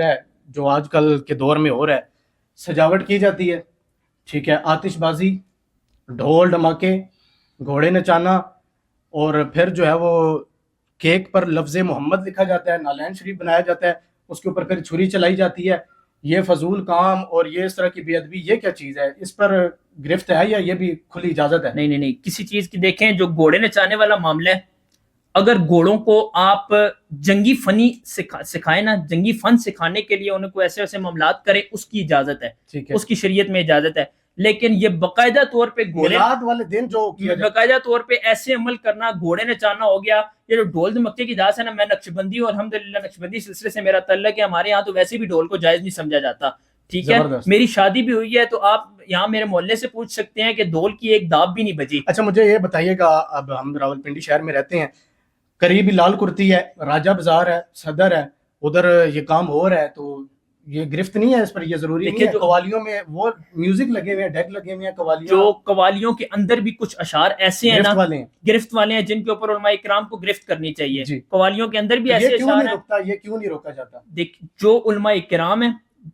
ہے جو آج کل کے دور میں ہو رہا ہے، سجاوٹ کی جاتی ہے، ٹھیک ہے، آتش بازی، ڈھول ڈھماکے، گھوڑے نچانا، اور پھر جو ہے وہ کیک پر لفظ محمد لکھا جاتا ہے، نالین شریف بنایا جاتا ہے، اس کے اوپر پھر چھری چلائی جاتی ہے. یہ فضول کام اور یہ اس طرح کی بے ادبی یہ کیا چیز ہے؟ اس پر گرفت ہے یا یہ بھی کھلی اجازت ہے؟ نہیں کسی چیز کی دیکھیں. جو گھوڑے نچانے والا معاملہ ہے، اگر گھوڑوں کو آپ جنگی فنی سکھائیں نا، جنگی فن سکھانے کے لیے ان کو ایسے ایسے معاملات کریں، اس کی اجازت ہے، اس کی شریعت میں اجازت ہے. لیکن یہ باقاعدہ طور پہ میلاد والے دن جو باقاعدہ طور پہ ایسے عمل کرنا، گھوڑے نچانا ہو گیا. یہ جو ڈھول دھمکے کی داس ہے نا، میں نقشبندی اور الحمدللہ نقشبندی سلسلے سے میرا تعلق ہے. ہمارے یہاں تو ویسے بھی ڈھول کو جائز نہیں سمجھا جاتا، ٹھیک ہے. میری شادی بھی ہوئی ہے تو آپ یہاں میرے محلے سے پوچھ سکتے ہیں کہ ڈھول کی ایک داب بھی نہیں بجی. اچھا مجھے یہ بتائیے گا، اب ہم راولپنڈی شہر میں رہتے ہیں، قریب ہی لال کرتی ہے، راجہ بازار ہے، صدر ہے، ادھر یہ کام ہو رہا ہے، تو یہ گرفت نہیں ہے اس پر؟ یہ ضروری نہیں ہے؟ قوالیوں میں وہ میوزک لگے ہوئے ہیں، ڈیک لگے ہوئے ہیں، قوالیاں، جو قوالیوں کے اندر بھی کچھ اشعار ایسے ہیں نا گرفت والے ہیں جن کے اوپر علماء کرام کو گرفت کرنی چاہیے. قوالیوں کے اندر بھی ایسے اشعار ہیں. یہ کیوں نہیں روکا جاتا؟ دیکھ، جو علماء کرام ہیں،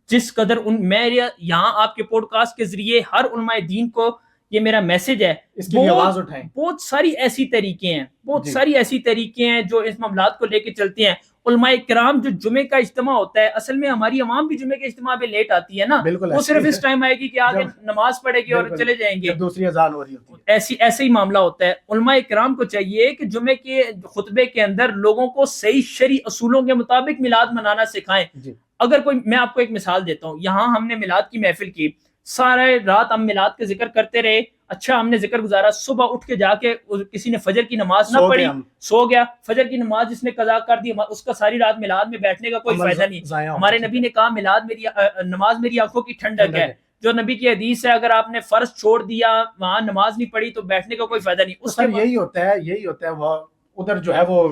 جس قدر میں یہاں آپ کے پوڈ کاسٹ کے ذریعے ہر علماء دین کو یہ میرا میسج ہے، اس کی آواز اٹھائیں. بہت ساری ایسی طریقے ہیں، بہت ساری ایسی طریقے ہیں جو اس معاملات کو لے کے چلتے ہیں. علماء کرام جو جمعے کا اجتماع ہوتا ہے، اصل میں ہماری عوام بھی جمعے کے اجتماع پہ لیٹ آتی ہے نا، وہ صرف اس ٹائم آئے گی کہ آگے نماز پڑھے گی اور چلے جائیں گے، دوسری اذان ہو رہی ہوتی ہے. ایسے ہی معاملہ ہوتا ہے. علماء کرام کو چاہیے کہ جمعے کے خطبے کے اندر لوگوں کو صحیح شرعی اصولوں کے مطابق میلاد منانا سکھائیں. اگر کوئی، میں آپ کو ایک مثال دیتا ہوں، یہاں ہم نے میلاد کی محفل کی، سارے رات ہم میلاد کے ذکر کرتے رہے، اچھا ہم نے ذکر گزارا، صبح اٹھ کے جا کے کسی نے فجر کی نماز نہ پڑھی، سو گیا، فجر کی نماز جس نے قضا کر دی، اس کا ساری رات میلاد میں بیٹھنے کا کوئی فائدہ نہیں. ہمارے نبی نے کہا میلاد نماز میری آنکھوں کی ٹھنڈک ہے. جو نبی کی حدیث ہے، اگر آپ نے فرض چھوڑ دیا، وہاں نماز نہیں پڑھی، تو بیٹھنے کا کوئی فائدہ نہیں. اس کا یہی ہوتا ہے وہ ادھر جو ہے وہ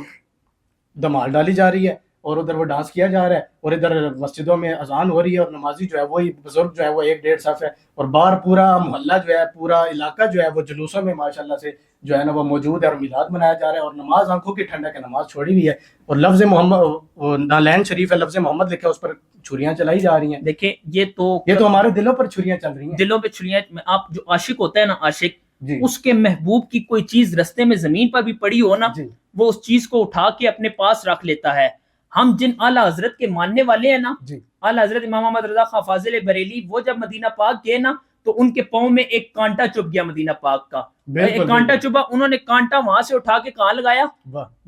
دھمال ڈالی جا رہی ہے اور ادھر وہ ڈانس کیا جا رہا ہے، اور ادھر مسجدوں میں اذان ہو رہی ہے اور نمازی جو ہے وہی بزرگ جو ہے وہ 1-1.5 صف ہے، اور باہر پورا محلہ جو ہے، پورا علاقہ جو ہے وہ جلوسوں میں ماشاءاللہ سے جو ہے نا وہ موجود ہے، اور میلاد منایا جا رہا ہے، اور نماز آنکھوں کی ٹھنڈک ہے، نماز چھوڑی ہوئی ہے، اور لفظ محمد نالین شریف ہے، لفظ محمد لکھا ہے، اس پر چھریاں چلائی جا رہی ہیں. دیکھیں یہ تو ہمارے دلوں پر چھریاں چل رہی ہیں، دلوں پہ چھریاں. آپ جو عاشق ہوتا ہے نا، عاشق، اس کے محبوب کی کوئی چیز رستے میں زمین پر بھی پڑی ہو نا، وہ اس چیز کو اٹھا کے اپنے پاس رکھ لیتا ہے. ہم جن اعلیٰ حضرت کے ماننے والے ہیں نا، اعلیٰ حضرت امام احمد رضا خان فاضل بریلی، وہ جب مدینہ پاک گئے نا تو ان کے پاؤں میں ایک کانٹا چپ گیا، مدینہ پاک کا ایک کانٹا چبھا. انہوں نے کانٹا وہاں سے اٹھا کے کہاں لگایا؟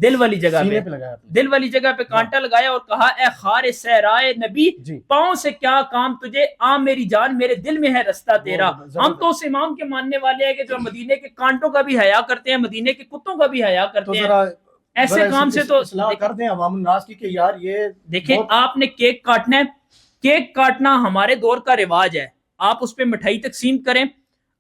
دل والی جگہ پہ، دل والی جگہ پہ کانٹا لگایا اور کہا اے خار صحرائے نبی، پاؤں سے کیا کام تجھے، میری جان میرے دل میں ہے رستہ تیرا. ہم تو اس امام کے ماننے والے ہیں کہ جو مدینے کے کانٹوں کا بھی حیا کرتے ہیں، مدینے کے کتوں کا بھی حیا کرتے ہیں. ایسے کام سے تو اصلاح کر دیں عوام الناس کی کہ یار یہ دیکھیں، آپ نے کیک کاٹنا ہے، کیک کاٹنا ہمارے دور کا رواج ہے، آپ اس پہ مٹھائی تقسیم کریں.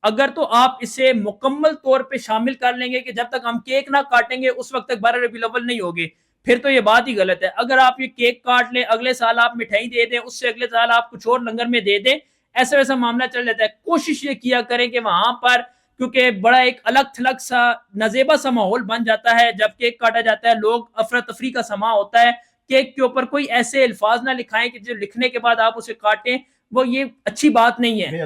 اگر تو آپ اسے مکمل طور پہ شامل کر لیں گے کہ جب تک ہم کیک نہ کاٹیں گے اس وقت تک 12 ربیع الاول نہیں ہوگی، پھر تو یہ بات ہی غلط ہے. اگر آپ یہ کیک کاٹ لیں، اگلے سال آپ مٹھائی دے دیں، اس سے اگلے سال آپ کچھ اور لنگر میں دے دیں، ایسا ویسا معاملہ چل جاتا ہے. کوشش یہ کیا کریں کہ وہاں پر، کیونکہ بڑا ایک الگ تھلگ سا نازیبا سا ماحول بن جاتا ہے جب کیک کاٹا جاتا ہے، لوگ افراتفری کا سما ہوتا ہے. کیک کے اوپر کوئی ایسے الفاظ نہ لکھائیں کہ جو لکھنے کے بعد آپ اسے کاٹیں، وہ یہ اچھی بات نہیں ہے.